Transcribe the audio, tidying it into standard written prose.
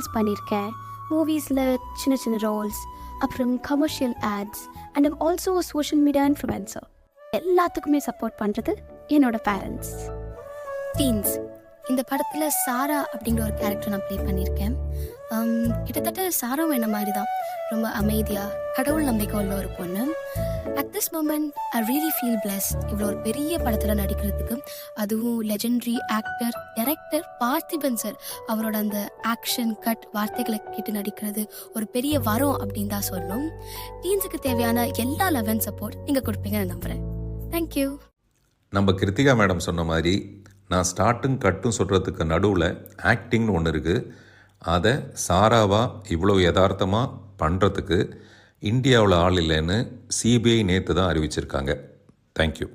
Serials பண்ணியிருக்கேன், மூவிஸில் சின்ன சின்ன ரோல்ஸ், அப்புறம் commercial ads, and I'm also social media influencer. எல்லாத்துக்குமே சப்போர்ட் பண்ணுறது என்னோட பேரண்ட்ஸ். டீன்ஸ் இந்த படத்தில் சாரா அப்படிங்கிற ஒரு கேரக்டர் நான் ப்ளே பண்ணியிருக்கேன். கிட்டத்தட்ட சாராவும் என்ன மாதிரி தான், ரொம்ப அமைதியாக கடவுள் நம்பிக்கை உள்ள ஒரு பொண்ணு. At this moment I really feel blessed இவ்வளோ ஒரு பெரிய படத்தில் நடிக்கிறதுக்கு. அதுவும் legendary actor director Parthiban sir அவரோட அந்த ஆக்ஷன் கட் வார்த்தைகளை கேட்டு நடிக்கிறது ஒரு பெரிய வரம் அப்படின்னு தான் சொல்லணும். டீன்ஸுக்கு தேவையான எல்லா லவ் அண்ட் சப்போர்ட் நீங்கள் கொடுப்பீங்கன்னு நம்புகிறேன். தேங்க்யூ. நம்ம கிருத்திகா மேடம் சொன்ன மாதிரி நான் ஸ்டார்ட்டும் கட்டும் சொல்கிறதுக்கு நடுவில் ஆக்டிங்னு ஒன்று இருக்குது. அதை சாராவாக இவ்வளோ யதார்த்தமாக பண்ணுறதுக்கு இந்தியாவில் ஆள் இல்லைன்னு சிபிஐ நேற்று தான் அறிவிச்சிருக்காங்க. தேங்க்யூ.